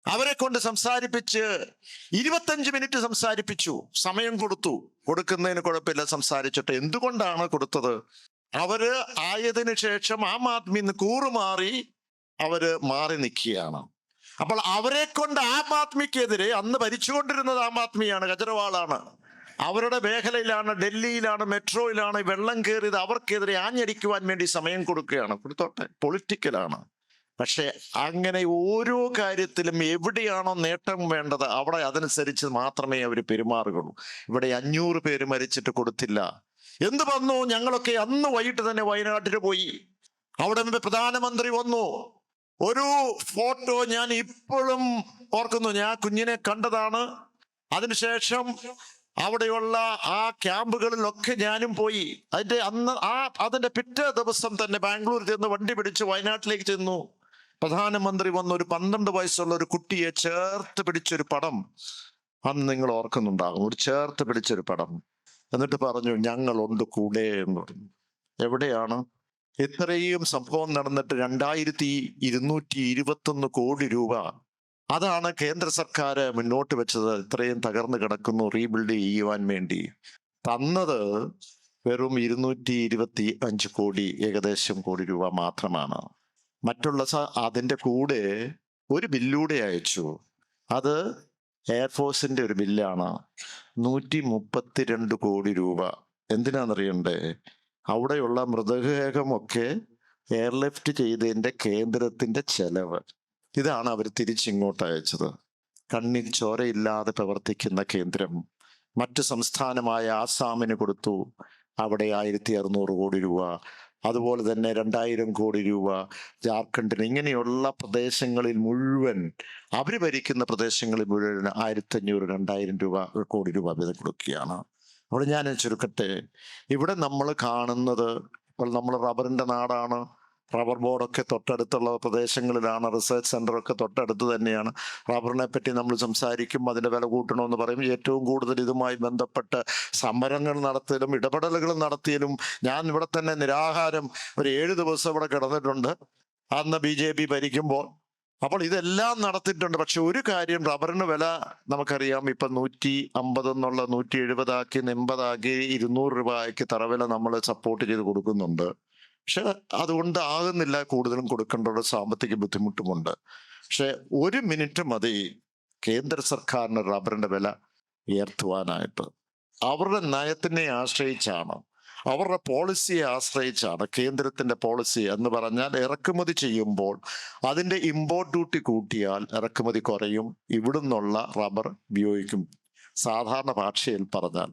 അവരെ കൊണ്ട് സംസാരിപ്പിച്ച് 25 മിനിറ്റ് സംസാരിപ്പിച്ചു. സമയം കൊടുക്കുന്നതിന് കുഴപ്പമില്ല, സംസാരിച്ചിട്ട്. എന്തുകൊണ്ടാണ് കൊടുത്തത്? അവര് ആയതിനു ശേഷം ആം ആദ്മിന്ന് കൂറുമാറി അവര് മാറി നിൽക്കുകയാണ്. അപ്പോൾ അവരെ കൊണ്ട് ആം ആദ്മിക്കെതിരെ, അന്ന് ഭരിച്ചുകൊണ്ടിരുന്നത് ആം ആദ്മിയാണ്, കെജ്രിവാളാണ്, അവരുടെ മേഖലയിലാണ്, ഡൽഹിയിലാണ്, മെട്രോയിലാണ് വെള്ളം കയറിയത്. അവർക്കെതിരെ ആഞ്ഞടിക്കുവാൻ വേണ്ടി സമയം കൊടുക്കുകയാണ്. കൊടുത്തോട്ടെ, പൊളിറ്റിക്കലാണ്. പക്ഷെ അങ്ങനെ ഓരോ കാര്യത്തിലും എവിടെയാണോ നേട്ടം വേണ്ടത് അവിടെ അതനുസരിച്ച് മാത്രമേ അവർ പെരുമാറുകയുള്ളൂ. ഇവിടെ 500 പേര് മരിച്ചിട്ട് കൊടുത്തില്ല. എന്ത് വന്നു? ഞങ്ങളൊക്കെ അന്ന് വൈകിട്ട് തന്നെ വയനാട്ടിൽ പോയി. അവിടെ പ്രധാനമന്ത്രി വന്നു. ഒരു ഫോട്ടോ ഞാൻ ഇപ്പോഴും ഓർക്കുന്നു. ഞാൻ കുഞ്ഞിനെ കണ്ടതാണ്. അതിനുശേഷം അവിടെയുള്ള ആ ക്യാമ്പുകളിലൊക്കെ ഞാനും പോയി. അതിന്റെ പിറ്റേ ദിവസം തന്നെ ബാംഗ്ലൂർ ചെന്ന് വണ്ടി പിടിച്ച് വയനാട്ടിലേക്ക് ചെന്നു. പ്രധാനമന്ത്രി വന്ന് ഒരു 12 വയസ്സുള്ള ഒരു കുട്ടിയെ ചേർത്ത് പിടിച്ചൊരു പടം, അന്ന് നിങ്ങൾ ഓർക്കുന്നുണ്ടാകും, ഒരു ചേർത്ത് പിടിച്ചൊരു പടം. എന്നിട്ട് പറഞ്ഞു, ഞങ്ങളുണ്ട് കൂടെ എന്ന് പറഞ്ഞു. എവിടെയാണ്? ഇത്രയും സംഭവം നടന്നിട്ട് 2221 കോടി രൂപ അതാണ് കേന്ദ്ര സർക്കാർ മുന്നോട്ട് വെച്ചത്. ഇത്രയും തകർന്നു കിടക്കുന്നു, റീബിൽഡ് ചെയ്യുവാൻ വേണ്ടി. തന്നത് വെറും 225 കോടി, ഏകദേശം കോടി രൂപ മാത്രമാണ്. മറ്റുള്ള അതിന്റെ കൂടെ ഒരു ബില്ലൂടെ അയച്ചു. അത് എയർഫോഴ്സിന്റെ ഒരു ബില്ലാണ്, 132 കോടി രൂപ. എന്തിനാണെന്നറിയണ്ടേ? അവിടെയുള്ള മൃതദേഹമൊക്കെ എയർലിഫ്റ്റ് ചെയ്തതിന്റെ കേന്ദ്രത്തിന്റെ ചെലവ്. ഇതാണ് അവർ തിരിച്ചിങ്ങോട്ട് അയച്ചത്. കണ്ണിൽ ചോരയില്ലാതെ പ്രവർത്തിക്കുന്ന കേന്ദ്രം. മറ്റു സംസ്ഥാനമായ ആസാമിന് കൊടുത്തു, അവിടെ 1600 കോടി രൂപ. അതുപോലെ തന്നെ 2000 കോടി രൂപ ജാർഖണ്ഡിന്. ഇങ്ങനെയുള്ള പ്രദേശങ്ങളിൽ മുഴുവൻ, അവർ ഭരിക്കുന്ന പ്രദേശങ്ങളിൽ മുഴുവൻ 1500-2000 കോടി രൂപ വീതം കൊടുക്കുകയാണ്. അവിടെ ഞാൻ ചുരുക്കട്ടെ, ഇവിടെ നമ്മൾ കാണുന്നത്, ഇപ്പോൾ നമ്മൾ റബ്ബറിന്റെ നാടാണ്, റബ്ബർ ബോർഡൊക്കെ തൊട്ടടുത്തുള്ള പ്രദേശങ്ങളിലാണ്, റിസർച്ച് സെന്ററൊക്കെ തൊട്ടടുത്ത് തന്നെയാണ്. റബ്ബറിനെ പറ്റി നമ്മൾ സംസാരിക്കും, അതിന്റെ വില കൂട്ടണമെന്ന് പറയും. ഏറ്റവും കൂടുതൽ ഇതുമായി ബന്ധപ്പെട്ട് സമരങ്ങൾ നടത്തിയതിലും ഇടപെടലുകൾ നടത്തിയതിലും ഞാൻ ഇവിടെ തന്നെ നിരാഹാരം ഒരു 7 ദിവസം ഇവിടെ കിടന്നിട്ടുണ്ട്, അന്ന് BJP ഭരിക്കുമ്പോൾ. അപ്പോൾ ഇതെല്ലാം നടത്തിയിട്ടുണ്ട്. പക്ഷെ ഒരു കാര്യം, റബ്ബറിന് വില നമുക്കറിയാം, ഇപ്പൊ 150 എന്നുള്ള 170 ആക്കി 80 ആക്കി 200 രൂപ ആക്കി തറവില നമ്മൾ സപ്പോർട്ട് ചെയ്ത് കൊടുക്കുന്നുണ്ട്. പക്ഷെ അതുകൊണ്ട് ആകുന്നില്ല, കൂടുതലും കൊടുക്കേണ്ട സാമ്പത്തിക ബുദ്ധിമുട്ടുമുണ്ട്. പക്ഷെ 1 മിനിറ്റ് മതി കേന്ദ്ര സർക്കാരിന് റബ്ബറിന്റെ വില ഉയർത്തുവാനായിട്ട്. അവരുടെ നയത്തിനെ ആശ്രയിച്ചാണ്, അവരുടെ പോളിസിയെ ആശ്രയിച്ചാണ്. കേന്ദ്രത്തിന്റെ പോളിസി എന്ന് പറഞ്ഞാൽ ഇറക്കുമതി ചെയ്യുമ്പോൾ അതിന്റെ ഇമ്പോർട്ട് ഡ്യൂട്ടി കൂട്ടിയാൽ ഇറക്കുമതി കുറയും, ഇവിടുന്നുള്ള റബ്ബർ ഉപയോഗിക്കും. സാധാരണ ഭാഷയിൽ പറഞ്ഞാൽ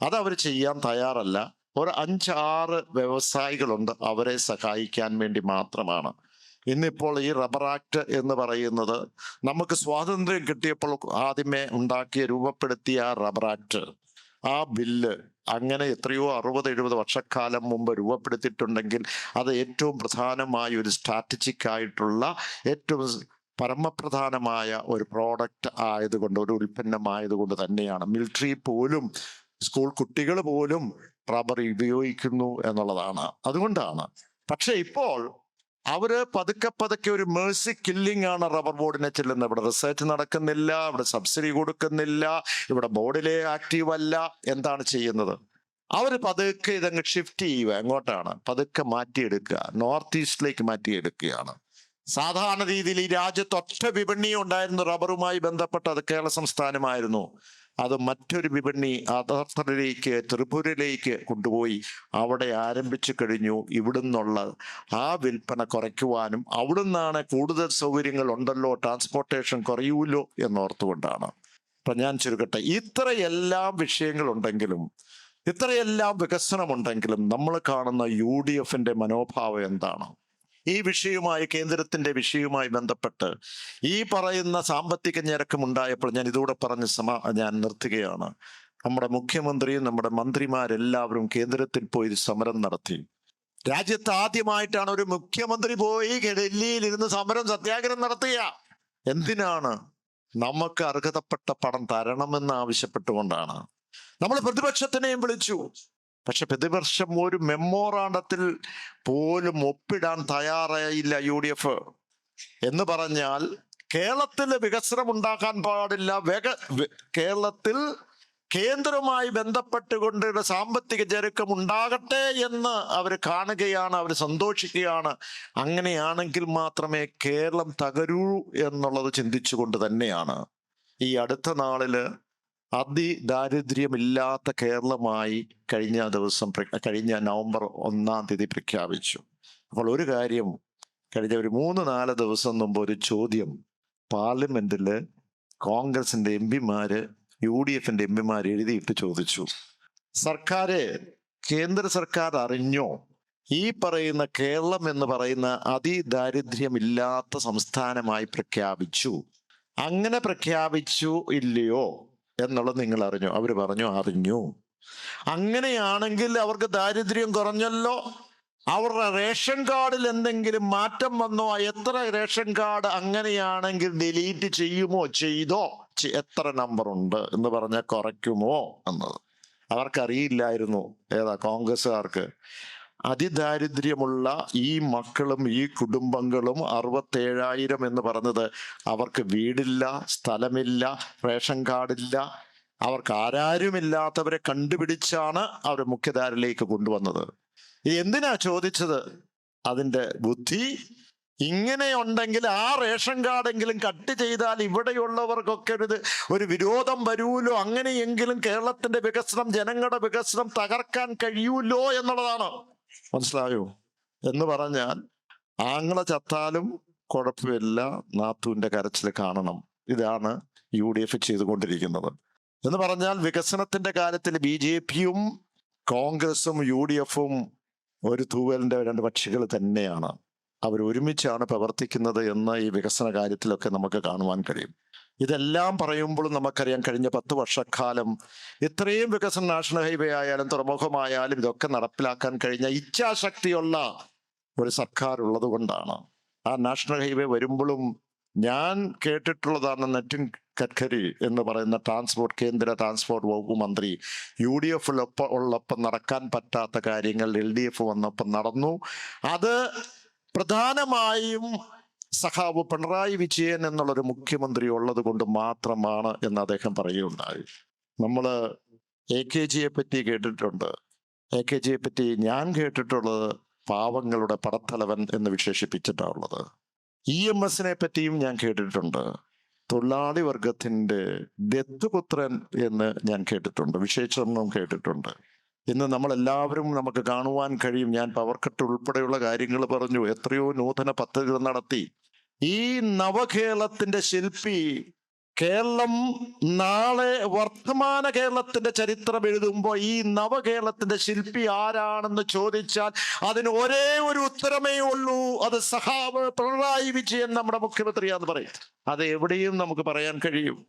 അത് അവർ ചെയ്യാൻ തയ്യാറല്ല. ഒരു 5-6 വ്യവസായികളുണ്ട്, അവരെ സഹായിക്കാൻ വേണ്ടി മാത്രമാണ്. ഇന്നിപ്പോൾ ഈ റബ്ബർ ആക്ട് എന്ന് പറയുന്നത് നമുക്ക് സ്വാതന്ത്ര്യം കിട്ടിയപ്പോൾ ആദ്യമേ രൂപപ്പെടുത്തിയ ആ റബ്ബർ ആക്ട്, ആ ബില്ല് അങ്ങനെ എത്രയോ 60-70 വർഷക്കാലം മുമ്പ് രൂപപ്പെടുത്തിയിട്ടുണ്ടെങ്കിൽ അത് ഏറ്റവും പ്രധാനമായ ഒരു സ്ട്രാറ്റജിക് ആയിട്ടുള്ള ഏറ്റവും പരമപ്രധാനമായ ഒരു പ്രോഡക്റ്റ് ആയതുകൊണ്ട്, ഒരു ഉൽപ്പന്നമായതുകൊണ്ട് തന്നെയാണ്. മിലിറ്ററി പോലും, സ്കൂൾ കുട്ടികൾ പോലും റബ്ബർ ഉപയോഗിക്കുന്നു എന്നുള്ളതാണ്. അതുകൊണ്ടാണ്. പക്ഷെ ഇപ്പോൾ അവര് പതുക്കെ ഒരു മേഴ്സി കില്ലിംഗ് ആണ് റബ്ബർ ബോർഡിനെ ചെല്ലുന്നത്. ഇവിടെ റിസർച്ച് നടക്കുന്നില്ല, ഇവിടെ സബ്സിഡി കൊടുക്കുന്നില്ല, ഇവിടെ ബോർഡിലെ ആക്റ്റീവ് അല്ല. എന്താണ് ചെയ്യുന്നത്? അവര് പതുക്കെ ഇതങ്ങ് ഷിഫ്റ്റ് ചെയ്യുക. എങ്ങോട്ടാണ്? പതുക്കെ മാറ്റിയെടുക്കുക, നോർത്ത് ഈസ്റ്റിലേക്ക് മാറ്റിയെടുക്കുകയാണ്. സാധാരണ രീതിയിൽ ഈ രാജ്യത്ത് ഒറ്റ വിപണി ഉണ്ടായിരുന്നു റബ്ബറുമായി ബന്ധപ്പെട്ട്, അത് കേരള സംസ്ഥാനമായിരുന്നു. അത് മറ്റൊരു വിപണി അദാർത്തറിലേക്ക്, ത്രിപുരയിലേക്ക് കൊണ്ടുപോയി അവിടെ ആരംഭിച്ചു കഴിഞ്ഞു. ഇവിടുന്നുള്ള ആ വിൽപ്പന കുറയ്ക്കുവാനും അവിടുന്നാണ് കൂടുതൽ സൗകര്യങ്ങൾ ഉണ്ടല്ലോ, ട്രാൻസ്പോർട്ടേഷൻ കുറയൂല്ലോ എന്നോർത്തുകൊണ്ടാണ്. അപ്പൊ ഞാൻ ചുരുക്കട്ടെ, ഇത്രയെല്ലാം വിഷയങ്ങളുണ്ടെങ്കിലും, ഇത്രയെല്ലാം വികസനമുണ്ടെങ്കിലും നമ്മൾ കാണുന്ന UDFന്റെ മനോഭാവം എന്താണ്? ഈ വിഷയവുമായി, കേന്ദ്രത്തിന്റെ വിഷയവുമായി ബന്ധപ്പെട്ട് ഈ പറയുന്ന സാമ്പത്തിക ഞെരുക്കം ഉണ്ടായപ്പോൾ, ഞാൻ ഇതോടെ പറഞ്ഞ് ഞാൻ നിർത്തുകയാണ്. നമ്മുടെ മുഖ്യമന്ത്രിയും നമ്മുടെ മന്ത്രിമാരെല്ലാവരും കേന്ദ്രത്തിൽ പോയി സമരം നടത്തി. രാജ്യത്ത് ആദ്യമായിട്ടാണ് ഒരു മുഖ്യമന്ത്രി പോയി ഡൽഹിയിൽ ഇരുന്ന് സമരം, സത്യാഗ്രഹം നടത്തുക. എന്തിനാണ്? നമുക്ക് അർഹതപ്പെട്ട പണം തരണമെന്ന് ആവശ്യപ്പെട്ടുകൊണ്ടാണ്. നമ്മൾ പ്രതിപക്ഷത്തിനെയും വിളിച്ചു. പക്ഷെ പ്രതിപക്ഷം ഒരു മെമ്മോറാണ്ടത്തിൽ പോലും ഒപ്പിടാൻ തയ്യാറായില്ല. UDF എന്ന് പറഞ്ഞാൽ കേരളത്തിൽ വികസനം ഉണ്ടാക്കാൻ പാടില്ല, കേരളത്തിൽ കേന്ദ്രവുമായി ബന്ധപ്പെട്ടുകൊണ്ട് സാമ്പത്തിക ഞെരുക്കം ഉണ്ടാകട്ടെ എന്ന് അവർ കാണുകയാണ്, അവർ സന്തോഷിക്കുകയാണ്. അങ്ങനെയാണെങ്കിൽ മാത്രമേ കേരളം തകരൂ എന്നുള്ളത് ചിന്തിച്ചുകൊണ്ട് തന്നെയാണ് ഈ അടുത്ത നാളില് അതിദാരിദ്ര്യമില്ലാത്ത കേരളമായി കഴിഞ്ഞ നവംബർ 1-ാം തീയതി പ്രഖ്യാപിച്ചു. അപ്പോൾ ഒരു കാര്യം, കഴിഞ്ഞ ഒരു 3-4 ദിവസം മുമ്പ് ഒരു ചോദ്യം പാർലമെന്റില് കോൺഗ്രസിന്റെ MP-മാര്, UDFന്റെ MP-മാര് എഴുതിയിട്ട് ചോദിച്ചു, കേന്ദ്ര സർക്കാർ അറിഞ്ഞോ ഈ പറയുന്ന കേരളം എന്ന് പറയുന്ന അതിദാരിദ്ര്യമില്ലാത്ത സംസ്ഥാനമായി പ്രഖ്യാപിച്ചു, അങ്ങനെ പ്രഖ്യാപിച്ചു ഇല്ലയോ എന്നുള്ളത് നിങ്ങൾ അറിഞ്ഞു? അവർ പറഞ്ഞു അറിഞ്ഞു. അങ്ങനെയാണെങ്കിൽ അവർക്ക് ദാരിദ്ര്യം കുറഞ്ഞല്ലോ. അവരുടെ റേഷൻ കാർഡിൽ എന്തെങ്കിലും മാറ്റം വന്നോ? എത്ര റേഷൻ കാർഡ് അങ്ങനെയാണെങ്കിൽ ഡിലീറ്റ് ചെയ്യുമോ? ചെയ്തോ? എത്ര നമ്പർ ഉണ്ട് എന്ന് പറഞ്ഞാൽ കുറയ്ക്കുമോ എന്നത് അവർക്കറിയില്ലായിരുന്നു. ഏതാ? കോൺഗ്രസ്സുകാർക്ക്. അതിദാരിദ്ര്യമുള്ള ഈ മക്കളും ഈ കുടുംബങ്ങളും 67,000 എന്ന് പറഞ്ഞത് അവർക്ക് വീടില്ല, സ്ഥലമില്ല, റേഷൻ കാർഡില്ല, അവർക്ക് ആരാരുമില്ലാത്തവരെ കണ്ടുപിടിച്ചാണ് അവർ മുഖ്യധാരയിലേക്ക് കൊണ്ടുവന്നത്. എന്തിനാ ചോദിച്ചത്? അതിന്റെ ബുദ്ധി ഇങ്ങനെയുണ്ടെങ്കിൽ ആ റേഷൻ കാർഡെങ്കിലും കട്ട് ചെയ്താൽ ഇവിടെയുള്ളവർക്കൊക്കെ ഒരു വിരോധം വരൂലോ, അങ്ങനെയെങ്കിലും കേരളത്തിന്റെ വികസനം, ജനങ്ങളുടെ വികസനം തകർക്കാൻ കഴിയൂലോ എന്നുള്ളതാണ്. മനസ്സിലായോ? എന്ന് പറഞ്ഞാൽ ആങ്ങളെ ചത്താലും കുഴപ്പമില്ല, നാത്തൂന്റെ കരച്ചിൽ കാണണം. ഇതാണ് UDF ചെയ്തുകൊണ്ടിരിക്കുന്നത്. എന്ന് പറഞ്ഞാൽ വികസനത്തിന്റെ കാര്യത്തിൽ BJPയും കോൺഗ്രസും UDFും ഒരു തൂവലിന്റെ 2 പക്ഷികൾ തന്നെയാണ്. അവർ ഒരുമിച്ചാണ് പ്രവർത്തിക്കുന്നത് എന്ന് ഈ വികസന കാര്യത്തിലൊക്കെ നമുക്ക് കാണുവാൻ കഴിയും. ഇതെല്ലാം പറയുമ്പോഴും നമുക്കറിയാം, കഴിഞ്ഞ 10 വർഷക്കാലം ഇത്രയും വികസനം, നാഷണൽ ഹൈവേ ആയാലും തുറമുഖമായാലും ഇതൊക്കെ നടപ്പിലാക്കാൻ കഴിഞ്ഞ ഇച്ഛാശക്തിയുള്ള ഒരു സർക്കാർ ഉള്ളത് കൊണ്ടാണ്. ആ നാഷണൽ ഹൈവേ വരുമ്പോഴും ഞാൻ കേട്ടിട്ടുള്ളതാണ് നിതിൻ ഗഡ്കരി എന്ന് പറയുന്ന കേന്ദ്ര ട്രാൻസ്പോർട്ട് വകുപ്പ് മന്ത്രി UDF ഉള്ളപ്പം നടക്കാൻ പറ്റാത്ത കാര്യങ്ങൾ LDF വന്നപ്പം നടന്നു. അത് പ്രധാനമായും സഖാവ് പിണറായി വിജയൻ എന്നുള്ളൊരു മുഖ്യമന്ത്രി ഉള്ളത് കൊണ്ട് മാത്രമാണ് എന്ന് അദ്ദേഹം പറയുകയുണ്ടായി. നമ്മള് AKGയെ പറ്റി കേട്ടിട്ടുണ്ട്. AKGയെ പറ്റി ഞാൻ കേട്ടിട്ടുള്ളത് പാവങ്ങളുടെ പടത്തലവൻ എന്ന് വിശേഷിപ്പിച്ചിട്ടാണുള്ളത്. EMSനെ പറ്റിയും ഞാൻ കേട്ടിട്ടുണ്ട്. തൊഴിലാളി വർഗത്തിന്റെ ദത്തുപുത്രൻ എന്ന് ഞാൻ കേട്ടിട്ടുണ്ട്, വിശേഷണം കേട്ടിട്ടുണ്ട്. ഇന്ന് നമ്മളെല്ലാവരും നമുക്ക് കാണുവാൻ കഴിയും. ഞാൻ പവർ കട്ട് ഉൾപ്പെടെയുള്ള കാര്യങ്ങൾ പറഞ്ഞു, എത്രയോ നൂതന പദ്ധതികൾ നടത്തി. ഈ നവകേരളത്തിന്റെ ശില്പി കേരളം നാളെ വർത്തമാന കേരളത്തിന്റെ ചരിത്രം എഴുതുമ്പോൾ ഈ നവകേരളത്തിന്റെ ശില്പി ആരാണെന്ന് ചോദിച്ചാൽ അതിന് ഒരേ ഒരു ഉത്തരമേ ഉള്ളൂ. അത് സഖാവ് പിണറായി വിജയൻ നമ്മുടെ മുഖ്യമന്ത്രിയാന്ന് പറയും. അത് എവിടെയും നമുക്ക് പറയാൻ കഴിയും.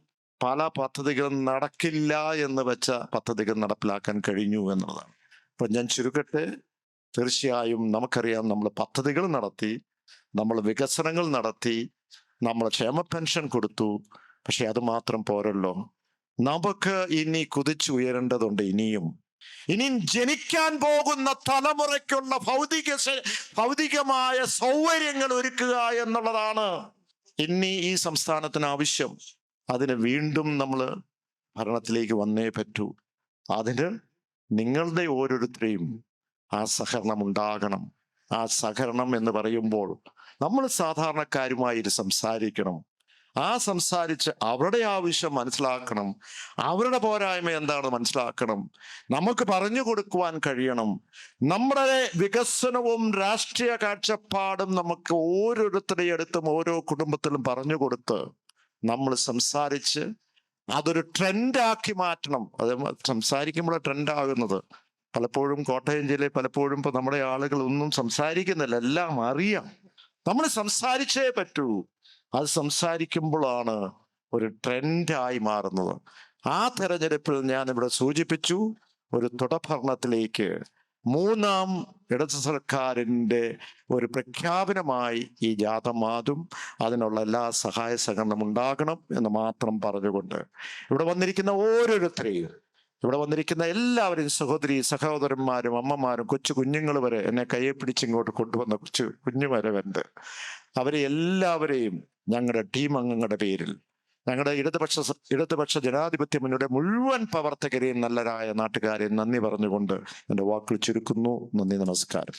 പല പദ്ധതികളും നടക്കില്ല എന്ന് വെച്ച പദ്ധതികൾ നടപ്പിലാക്കാൻ കഴിഞ്ഞു എന്നുള്ളതാണ്. അപ്പൊ ഞാൻ ചുരുക്കട്ടെ, തീർച്ചയായും നമുക്കറിയാം, നമ്മൾ പദ്ധതികൾ നടത്തി, നമ്മൾ വികസനങ്ങൾ നടത്തി, നമ്മൾ ക്ഷേമ പെൻഷൻ കൊടുത്തു. പക്ഷെ അത് മാത്രം പോരല്ലോ, നമുക്ക് ഇനി കുതിച്ചുയരേണ്ടതുണ്ട്. ഇനിയും ജനിക്കാൻ പോകുന്ന തലമുറയ്ക്കുള്ള ഭൗതികമായ സൗകര്യങ്ങൾ ഒരുക്കുക എന്നുള്ളതാണ് ഇനി ഈ സംസ്ഥാനത്തിന് ആവശ്യം. അതിന് വീണ്ടും നമ്മൾ ഭരണത്തിലേക്ക് വന്നേ പറ്റൂ. അതിന് നിങ്ങളുടെ ഓരോരുത്തരെയും ആ സഹകരണം ഉണ്ടാകണം. ആ സഹകരണം എന്ന് പറയുമ്പോൾ നമ്മൾ സാധാരണക്കാരുമായി സംസാരിക്കണം. സംസാരിച്ച് അവരുടെ ആവശ്യം മനസ്സിലാക്കണം, അവരുടെ പോരായ്മ എന്താണെന്ന് മനസ്സിലാക്കണം, നമുക്ക് പറഞ്ഞു കൊടുക്കുവാൻ കഴിയണം. നമ്മുടെ വികസനവും രാഷ്ട്രീയ കാഴ്ചപ്പാടും നമുക്ക് ഓരോരുത്തരുടെ അടുത്തും ഓരോ കുടുംബത്തിലും പറഞ്ഞു കൊടുത്ത് നമ്മൾ സംസാരിച്ച് അതൊരു ട്രെൻഡാക്കി മാറ്റണം. അത് സംസാരിക്കുമ്പോൾ ട്രെൻഡാകുന്നത് പലപ്പോഴും കോട്ടയം ജില്ലയിൽ പലപ്പോഴും ഇപ്പൊ നമ്മുടെ ആളുകൾ ഒന്നും സംസാരിക്കുന്നില്ല, എല്ലാം അറിയാം. നമ്മൾ സംസാരിച്ചേ പറ്റൂ. അത് സംസാരിക്കുമ്പോഴാണ് ഒരു ട്രെൻഡായി മാറുന്നത്. ആ തെരഞ്ഞെടുപ്പിൽ ഞാൻ ഇവിടെ സൂചിപ്പിച്ചു, ഒരു തുടർഭരണത്തിലേക്ക് മൂന്നാം ഇടത് സർക്കാരിൻ്റെ ഒരു പ്രഖ്യാപനമായി ഈ ജാഥ മാറും. അതിനുള്ള എല്ലാ സഹായ സഹകരണം ഉണ്ടാകണം എന്ന് മാത്രം പറഞ്ഞുകൊണ്ട് ഇവിടെ വന്നിരിക്കുന്ന ഓരോരുത്തരെയും, ഇവിടെ വന്നിരിക്കുന്ന എല്ലാവരെയും, സഹോദരന്മാരും അമ്മമാരും കൊച്ചു കുഞ്ഞുങ്ങൾ വരെ, എന്നെ കയ്യെ പിടിച്ചിങ്ങോട്ട് കൊണ്ടുവന്ന കൊച്ചു കുഞ്ഞു വരെ ഉണ്ട്, അവരെ എല്ലാവരെയും ഞങ്ങളുടെ ടീം അംഗങ്ങളുടെ പേരിൽ, ഞങ്ങളുടെ ഇടതുപക്ഷ ജനാധിപത്യ മുന്നണിയുടെ മുഴുവൻ പ്രവർത്തകരെയും നല്ലരായ നാട്ടുകാരെയും നന്ദി പറഞ്ഞുകൊണ്ട് എൻ്റെ വാക്കുകൾ ചുരുക്കുന്നു. നന്ദി, നമസ്കാരം.